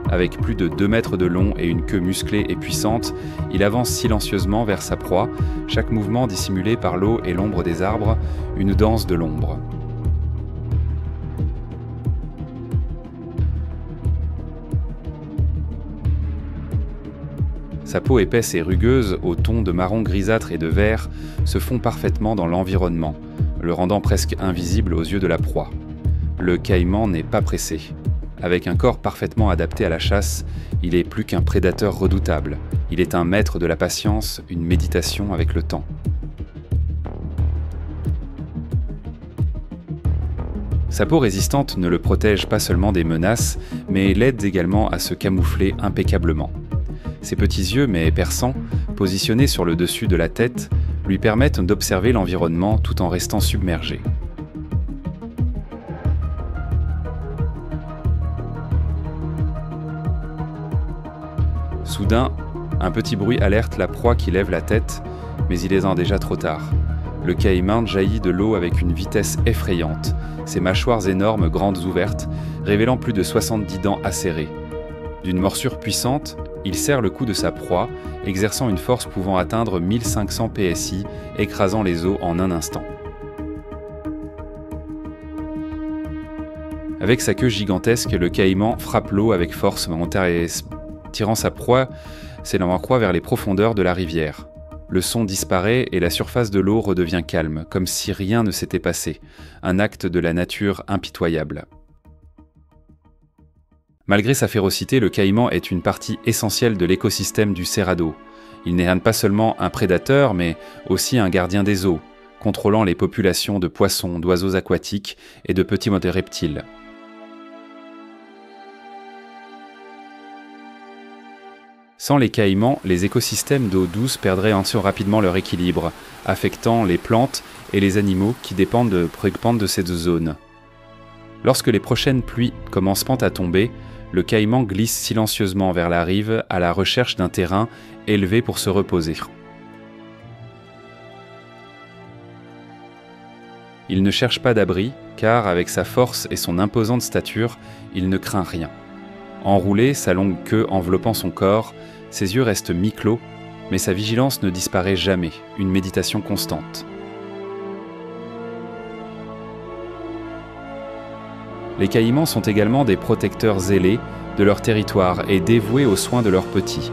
Avec plus de 2 mètres de long et une queue musclée et puissante, il avance silencieusement vers sa proie, chaque mouvement dissimulé par l'eau et l'ombre des arbres, une danse de l'ombre. Sa peau épaisse et rugueuse, aux tons de marron grisâtre et de vert, se fond parfaitement dans l'environnement, le rendant presque invisible aux yeux de la proie. Le caïman n'est pas pressé. Avec un corps parfaitement adapté à la chasse, il est plus qu'un prédateur redoutable. Il est un maître de la patience, une méditation avec le temps. Sa peau résistante ne le protège pas seulement des menaces, mais l'aide également à se camoufler impeccablement. Ses petits yeux, mais perçants, positionnés sur le dessus de la tête, lui permettent d'observer l'environnement tout en restant submergé. Soudain, un petit bruit alerte la proie qui lève la tête, mais il est déjà trop tard. Le caïman jaillit de l'eau avec une vitesse effrayante, ses mâchoires énormes grandes ouvertes, révélant plus de 70 dents acérées. D'une morsure puissante, il serre le cou de sa proie, exerçant une force pouvant atteindre 1500 PSI, écrasant les os en un instant. Avec sa queue gigantesque, le caïman frappe l'eau avec force, tirant sa proie, s'élançant vers les profondeurs de la rivière. Le son disparaît et la surface de l'eau redevient calme, comme si rien ne s'était passé, un acte de la nature impitoyable. Malgré sa férocité, le caïman est une partie essentielle de l'écosystème du cerrado. Il n'est pas seulement un prédateur, mais aussi un gardien des eaux, contrôlant les populations de poissons, d'oiseaux aquatiques et de petits reptiles. Sans les caïmans, les écosystèmes d'eau douce perdraient ainsi rapidement leur équilibre, affectant les plantes et les animaux qui dépendent de cette zone. Lorsque les prochaines pluies commencent à tomber, le caïman glisse silencieusement vers la rive à la recherche d'un terrain élevé pour se reposer. Il ne cherche pas d'abri, car avec sa force et son imposante stature, il ne craint rien. Enroulé, sa longue queue enveloppant son corps, ses yeux restent mi-clos, mais sa vigilance ne disparaît jamais, une méditation constante. Les caïmans sont également des protecteurs zélés de leur territoire et dévoués aux soins de leurs petits.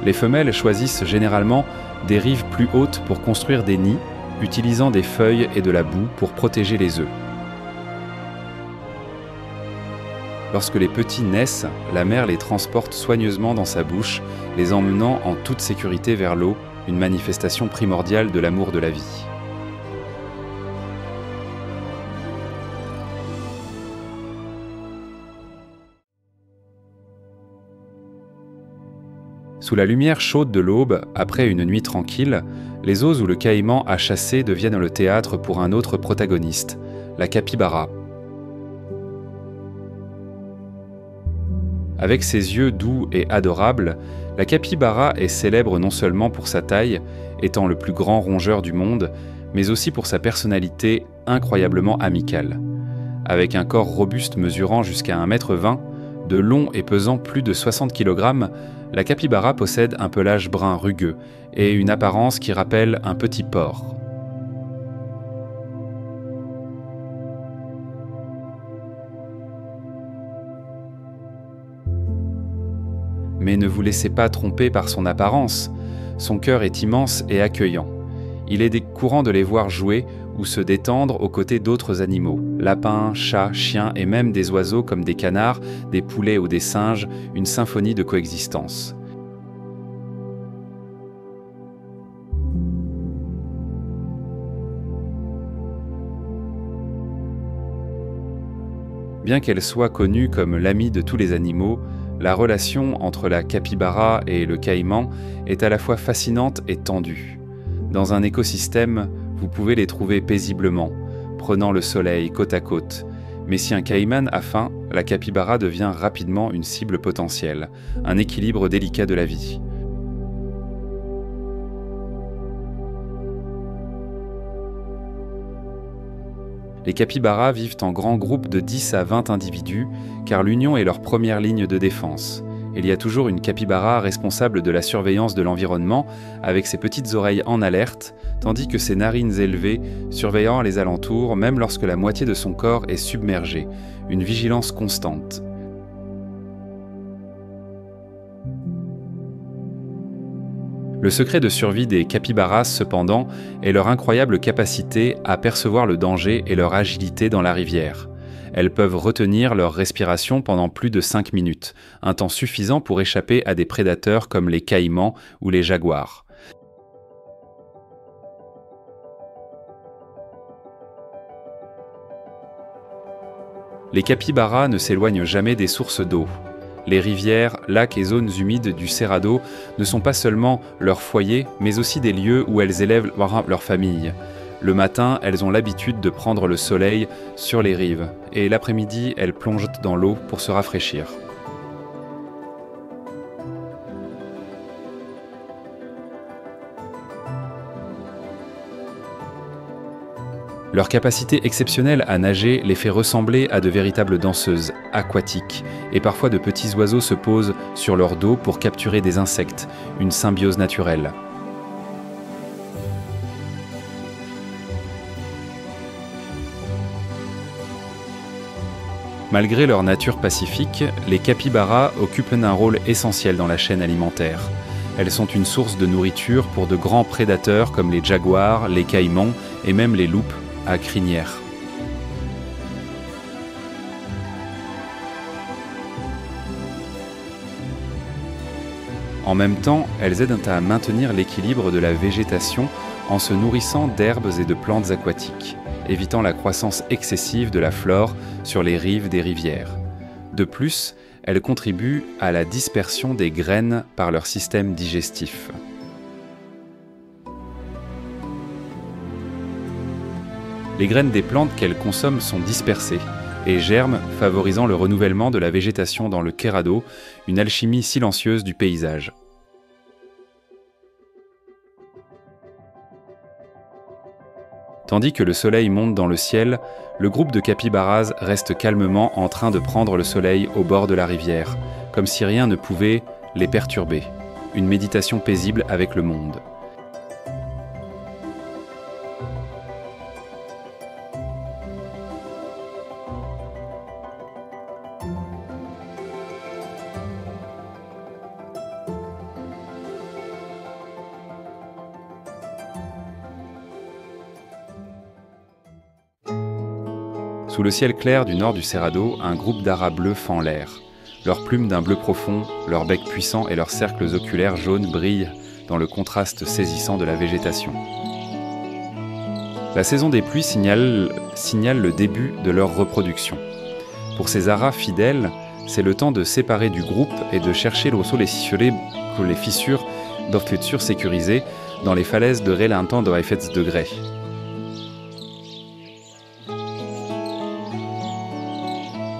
Les femelles choisissent généralement des rives plus hautes pour construire des nids, utilisant des feuilles et de la boue pour protéger les œufs. Lorsque les petits naissent, la mère les transporte soigneusement dans sa bouche, les emmenant en toute sécurité vers l'eau, une manifestation primordiale de l'amour de la vie. Sous la lumière chaude de l'aube, après une nuit tranquille, les oses où le caïman a chassé deviennent le théâtre pour un autre protagoniste, la capybara. Avec ses yeux doux et adorables, la capybara est célèbre non seulement pour sa taille, étant le plus grand rongeur du monde, mais aussi pour sa personnalité incroyablement amicale. Avec un corps robuste mesurant jusqu'à 1,20 m, de long et pesant plus de 60 kg, la capybara possède un pelage brun rugueux et une apparence qui rappelle un petit porc. Mais ne vous laissez pas tromper par son apparence, son cœur est immense et accueillant. Il est courant de les voir jouer ou se détendre aux côtés d'autres animaux, lapins, chats, chiens et même des oiseaux comme des canards, des poulets ou des singes, une symphonie de coexistence. Bien qu'elle soit connue comme l'amie de tous les animaux, la relation entre la capybara et le caïman est à la fois fascinante et tendue. Dans un écosystème, vous pouvez les trouver paisiblement, prenant le soleil côte à côte. Mais si un caïman a faim, la capybara devient rapidement une cible potentielle, un équilibre délicat de la vie. Les capybaras vivent en grands groupes de 10 à 20 individus, car l'union est leur première ligne de défense. Il y a toujours une capybara responsable de la surveillance de l'environnement, avec ses petites oreilles en alerte, tandis que ses narines élevées surveillant les alentours, même lorsque la moitié de son corps est submergée, une vigilance constante. Le secret de survie des capybaras, cependant, est leur incroyable capacité à percevoir le danger et leur agilité dans la rivière. Elles peuvent retenir leur respiration pendant plus de 5 minutes, un temps suffisant pour échapper à des prédateurs comme les caïmans ou les jaguars. Les capybaras ne s'éloignent jamais des sources d'eau. Les rivières, lacs et zones humides du Cerrado ne sont pas seulement leur foyer, mais aussi des lieux où elles élèvent leur famille. Le matin, elles ont l'habitude de prendre le soleil sur les rives, et l'après-midi, elles plongent dans l'eau pour se rafraîchir. Leur capacité exceptionnelle à nager les fait ressembler à de véritables danseuses aquatiques, et parfois de petits oiseaux se posent sur leur dos pour capturer des insectes, une symbiose naturelle. Malgré leur nature pacifique, les capybaras occupent un rôle essentiel dans la chaîne alimentaire. Elles sont une source de nourriture pour de grands prédateurs comme les jaguars, les caïmans et même les loups à crinière. En même temps, elles aident à maintenir l'équilibre de la végétation en se nourrissant d'herbes et de plantes aquatiques, évitant la croissance excessive de la flore sur les rives des rivières. De plus, elles contribuent à la dispersion des graines par leur système digestif. Les graines des plantes qu'elles consomment sont dispersées et germent, favorisant le renouvellement de la végétation dans le Cerrado, une alchimie silencieuse du paysage. Tandis que le soleil monte dans le ciel, le groupe de capybaras reste calmement en train de prendre le soleil au bord de la rivière, comme si rien ne pouvait les perturber. Une méditation paisible avec le monde. Sous le ciel clair du nord du Cerrado, un groupe d'aras bleus fend l'air. Leurs plumes d'un bleu profond, leurs becs puissants et leurs cercles oculaires jaunes brillent dans le contraste saisissant de la végétation. La saison des pluies signale le début de leur reproduction. Pour ces aras fidèles, c'est le temps de séparer du groupe et de chercher les fissures d'offetures sécurisées dans les falaises de Relantan de Heifetz de Grès.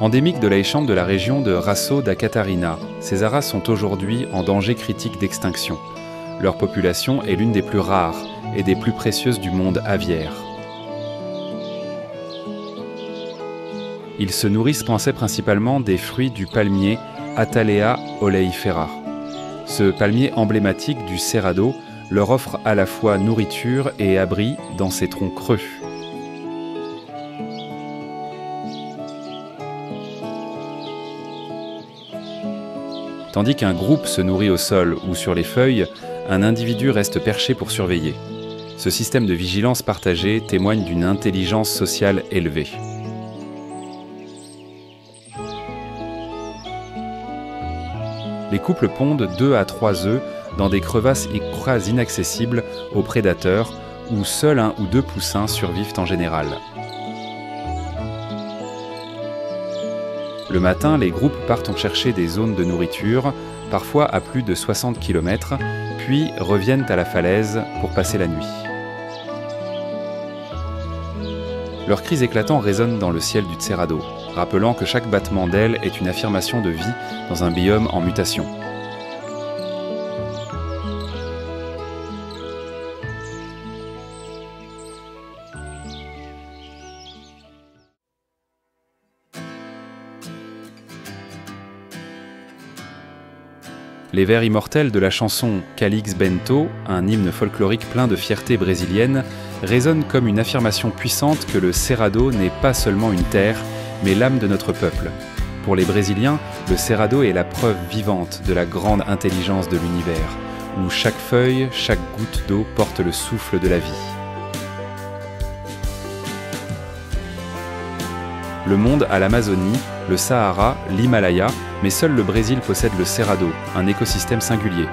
Endémiques de l'Aïcham de la région de Rasso da Catarina, ces aras sont aujourd'hui en danger critique d'extinction. Leur population est l'une des plus rares et des plus précieuses du monde aviaire. Ils se nourrissent principalement des fruits du palmier Attalea oleifera. Ce palmier emblématique du Cerrado leur offre à la fois nourriture et abri dans ses troncs creux. Tandis qu'un groupe se nourrit au sol ou sur les feuilles, un individu reste perché pour surveiller. Ce système de vigilance partagée témoigne d'une intelligence sociale élevée. Les couples pondent 2 à 3 œufs dans des crevasses inaccessibles aux prédateurs, où seuls 1 ou 2 poussins survivent en général. Le matin, les groupes partent en chercher des zones de nourriture, parfois à plus de 60 km, puis reviennent à la falaise pour passer la nuit. Leurs cris éclatants résonnent dans le ciel du Cerrado, rappelant que chaque battement d'aile est une affirmation de vie dans un biome en mutation. Les vers immortels de la chanson Calix Bento, un hymne folklorique plein de fierté brésilienne, résonnent comme une affirmation puissante que le Cerrado n'est pas seulement une terre, mais l'âme de notre peuple. Pour les Brésiliens, le Cerrado est la preuve vivante de la grande intelligence de l'univers, où chaque feuille, chaque goutte d'eau porte le souffle de la vie. Le monde a l'Amazonie, le Sahara, l'Himalaya, mais seul le Brésil possède le Cerrado, un écosystème singulier.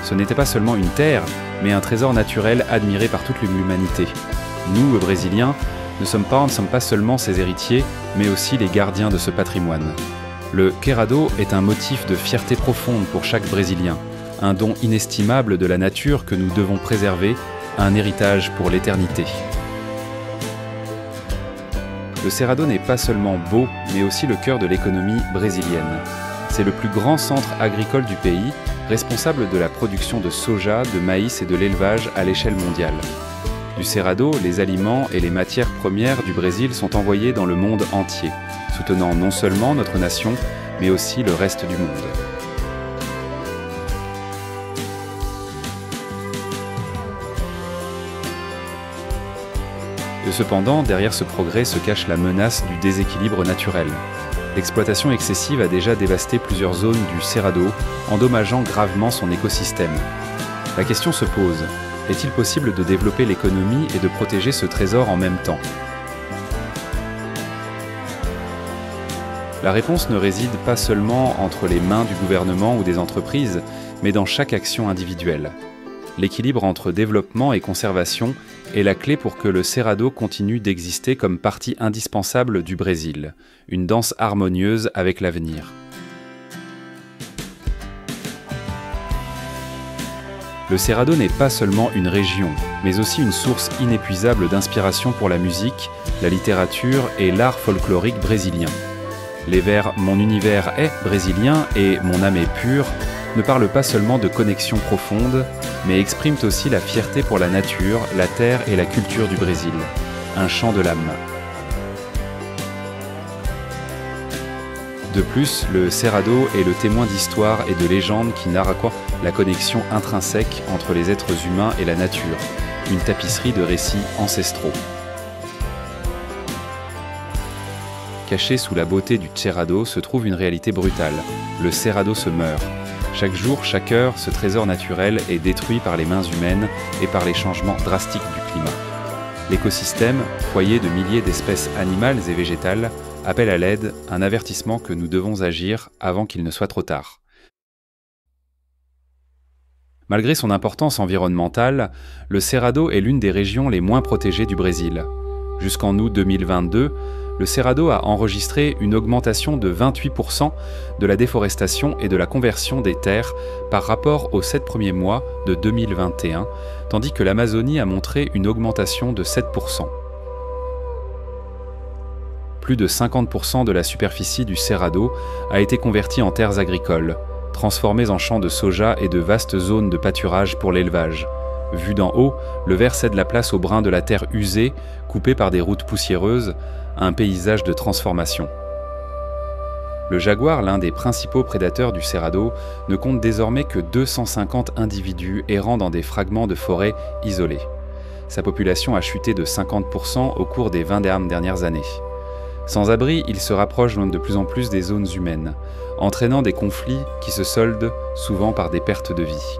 Ce n'était pas seulement une terre, mais un trésor naturel admiré par toute l'humanité. Nous, Brésiliens, ne sommes pas seulement ses héritiers, mais aussi les gardiens de ce patrimoine. Le Cerrado est un motif de fierté profonde pour chaque Brésilien, un don inestimable de la nature que nous devons préserver, un héritage pour l'éternité. Le Cerrado n'est pas seulement beau, mais aussi le cœur de l'économie brésilienne. C'est le plus grand centre agricole du pays, responsable de la production de soja, de maïs et de l'élevage à l'échelle mondiale. Du Cerrado, les aliments et les matières premières du Brésil sont envoyés dans le monde entier, soutenant non seulement notre nation, mais aussi le reste du monde. Et cependant, derrière ce progrès se cache la menace du déséquilibre naturel. L'exploitation excessive a déjà dévasté plusieurs zones du Cerrado, endommageant gravement son écosystème. La question se pose, est-il possible de développer l'économie et de protéger ce trésor en même temps ? La réponse ne réside pas seulement entre les mains du gouvernement ou des entreprises, mais dans chaque action individuelle. L'équilibre entre développement et conservation est la clé pour que le Cerrado continue d'exister comme partie indispensable du Brésil, une danse harmonieuse avec l'avenir. Le Cerrado n'est pas seulement une région, mais aussi une source inépuisable d'inspiration pour la musique, la littérature et l'art folklorique brésilien. Les vers « Mon univers est brésilien » et « Mon âme est pure » ne parlent pas seulement de connexion profonde, mais expriment aussi la fierté pour la nature, la terre et la culture du Brésil. Un chant de l'âme. De plus, le Cerrado est le témoin d'histoires et de légendes qui narrent la connexion intrinsèque entre les êtres humains et la nature, une tapisserie de récits ancestraux. Caché sous la beauté du Cerrado se trouve une réalité brutale. Le Cerrado se meurt. Chaque jour, chaque heure, ce trésor naturel est détruit par les mains humaines et par les changements drastiques du climat. L'écosystème, foyer de milliers d'espèces animales et végétales, appelle à l'aide, un avertissement que nous devons agir avant qu'il ne soit trop tard. Malgré son importance environnementale, le Cerrado est l'une des régions les moins protégées du Brésil. Jusqu'en août 2022, le Cerrado a enregistré une augmentation de 28% de la déforestation et de la conversion des terres par rapport aux 7 premiers mois de 2021, tandis que l'Amazonie a montré une augmentation de 7%. Plus de 50% de la superficie du Cerrado a été convertie en terres agricoles, transformées en champs de soja et de vastes zones de pâturage pour l'élevage. Vu d'en haut, le vert cède la place au brun de la terre usée, coupée par des routes poussiéreuses, un paysage de transformation. Le jaguar, l'un des principaux prédateurs du Cerrado, ne compte désormais que 250 individus errant dans des fragments de forêt isolés. Sa population a chuté de 50% au cours des 20 dernières années. Sans abri, il se rapproche de plus en plus des zones humaines, entraînant des conflits qui se soldent souvent par des pertes de vie.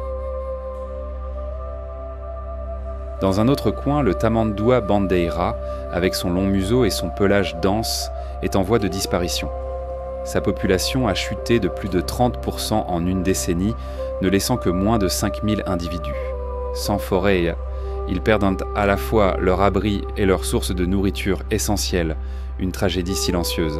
Dans un autre coin, le tamanduá bandeira, avec son long museau et son pelage dense, est en voie de disparition. Sa population a chuté de plus de 30% en une décennie, ne laissant que moins de 5000 individus. Sans forêt, ils perdent à la fois leur abri et leur source de nourriture essentielle, une tragédie silencieuse.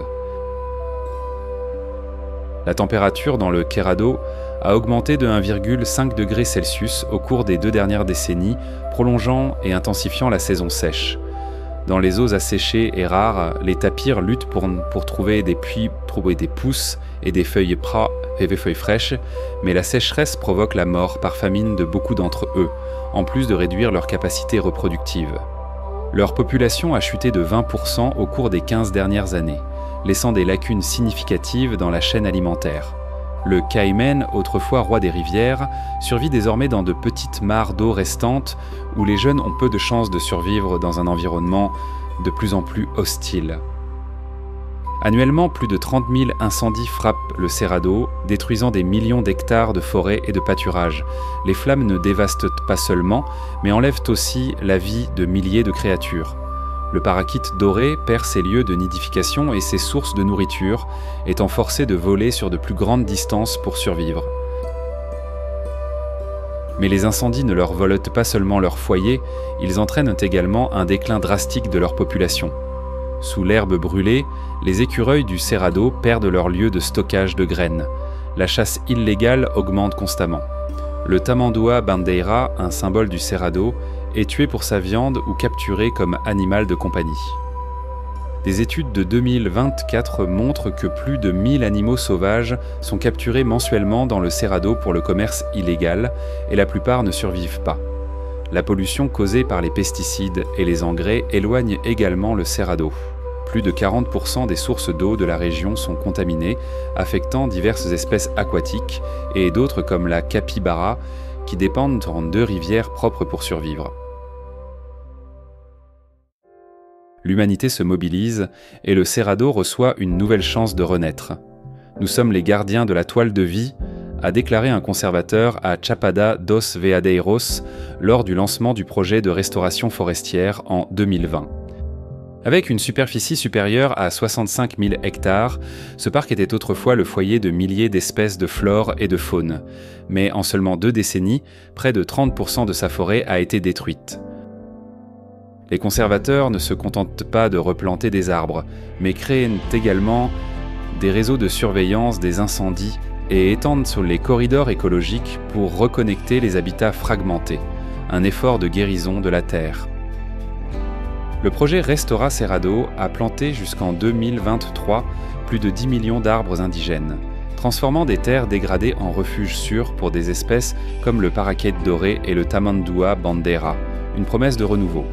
La température dans le Cerrado a augmenté de 1,5 degré Celsius au cours des 2 dernières décennies, prolongeant et intensifiant la saison sèche. Dans les eaux asséchées et rares, les tapirs luttent pour trouver des puits, trouver des pousses et des feuilles fraîches, mais la sécheresse provoque la mort par famine de beaucoup d'entre eux, en plus de réduire leur capacité reproductive. Leur population a chuté de 20% au cours des 15 dernières années, laissant des lacunes significatives dans la chaîne alimentaire. Le caiman, autrefois roi des rivières, survit désormais dans de petites mares d'eau restantes où les jeunes ont peu de chances de survivre dans un environnement de plus en plus hostile. Annuellement, plus de 30 000 incendies frappent le Cerrado, détruisant des millions d'hectares de forêts et de pâturages. Les flammes ne dévastent pas seulement, mais enlèvent aussi la vie de milliers de créatures. Le paraquite doré perd ses lieux de nidification et ses sources de nourriture, étant forcé de voler sur de plus grandes distances pour survivre. Mais les incendies ne leur volent pas seulement leur foyer, ils entraînent également un déclin drastique de leur population. Sous l'herbe brûlée, les écureuils du Cerrado perdent leur lieu de stockage de graines. La chasse illégale augmente constamment. Le tamanduá bandeira, un symbole du Cerrado, est tué pour sa viande ou capturé comme animal de compagnie. Des études de 2024 montrent que plus de 1000 animaux sauvages sont capturés mensuellement dans le Cerrado pour le commerce illégal et la plupart ne survivent pas. La pollution causée par les pesticides et les engrais éloigne également le Cerrado. Plus de 40% des sources d'eau de la région sont contaminées, affectant diverses espèces aquatiques et d'autres comme la capybara qui dépendent en 2 rivières propres pour survivre. L'humanité se mobilise et le Cerrado reçoit une nouvelle chance de renaître. Nous sommes les gardiens de la toile de vie, a déclaré un conservateur à Chapada dos Veadeiros lors du lancement du projet de restauration forestière en 2020. Avec une superficie supérieure à 65 000 hectares, ce parc était autrefois le foyer de milliers d'espèces de flore et de faune. Mais en seulement 2 décennies, près de 30% de sa forêt a été détruite. Les conservateurs ne se contentent pas de replanter des arbres, mais créent également des réseaux de surveillance des incendies et étendent sur les corridors écologiques pour reconnecter les habitats fragmentés, un effort de guérison de la Terre. Le projet Restaura Cerrado a planté jusqu'en 2023 plus de 10 millions d'arbres indigènes, transformant des terres dégradées en refuges sûrs pour des espèces comme le paraquet doré et le Tamanduá bandera, une promesse de renouveau.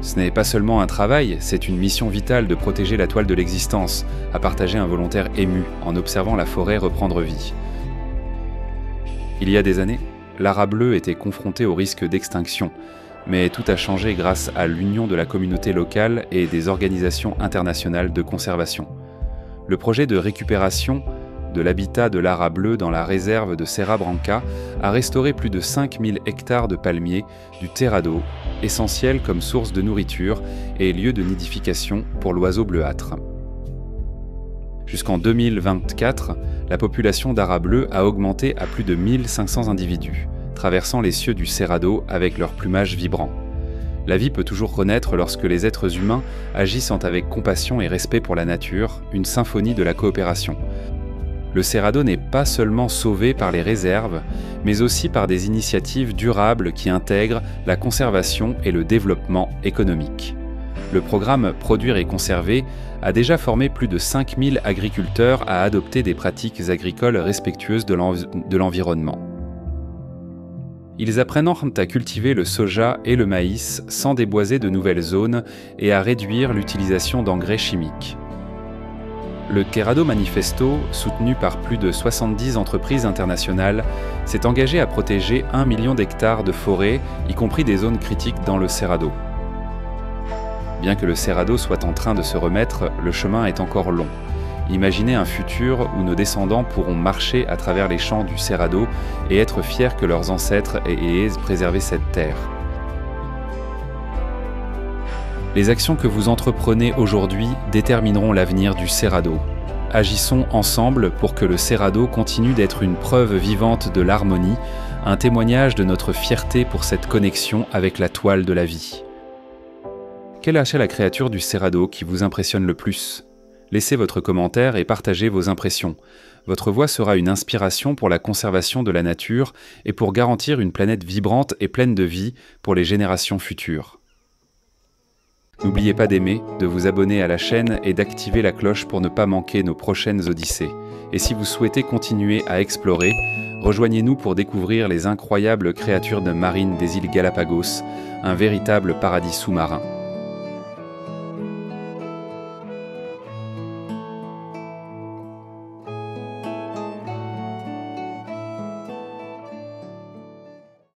Ce n'est pas seulement un travail, c'est une mission vitale de protéger la toile de l'existence, a partagé un volontaire ému en observant la forêt reprendre vie. Il y a des années, l'ara bleue était confronté au risque d'extinction, mais tout a changé grâce à l'union de la communauté locale et des organisations internationales de conservation. Le projet de récupération de l'habitat de l'ara bleue dans la réserve de Serra Branca a restauré plus de 5000 hectares de palmiers du Terrado, essentiel comme source de nourriture et lieu de nidification pour l'oiseau bleuâtre. Jusqu'en 2024, la population d'ara bleu a augmenté à plus de 1500 individus, traversant les cieux du Cerrado avec leur plumage vibrant. La vie peut toujours renaître lorsque les êtres humains agissent avec compassion et respect pour la nature, une symphonie de la coopération. Le Cerrado n'est pas seulement sauvé par les réserves, mais aussi par des initiatives durables qui intègrent la conservation et le développement économique. Le programme Produire et conserver a déjà formé plus de 5000 agriculteurs à adopter des pratiques agricoles respectueuses de l'environnement. Ils apprennent à cultiver le soja et le maïs sans déboiser de nouvelles zones et à réduire l'utilisation d'engrais chimiques. Le Cerrado Manifesto, soutenu par plus de 70 entreprises internationales, s'est engagé à protéger 1 million d'hectares de forêt, y compris des zones critiques dans le Cerrado. Bien que le Cerrado soit en train de se remettre, le chemin est encore long. Imaginez un futur où nos descendants pourront marcher à travers les champs du Cerrado et être fiers que leurs ancêtres aient préservé cette terre. Les actions que vous entreprenez aujourd'hui détermineront l'avenir du Cerrado. Agissons ensemble pour que le Cerrado continue d'être une preuve vivante de l'harmonie, un témoignage de notre fierté pour cette connexion avec la toile de la vie. Quelle est la créature du Cerrado qui vous impressionne le plus ? Laissez votre commentaire et partagez vos impressions. Votre voix sera une inspiration pour la conservation de la nature et pour garantir une planète vibrante et pleine de vie pour les générations futures. N'oubliez pas d'aimer, de vous abonner à la chaîne et d'activer la cloche pour ne pas manquer nos prochaines odyssées. Et si vous souhaitez continuer à explorer, rejoignez-nous pour découvrir les incroyables créatures marines des îles Galapagos, un véritable paradis sous-marin.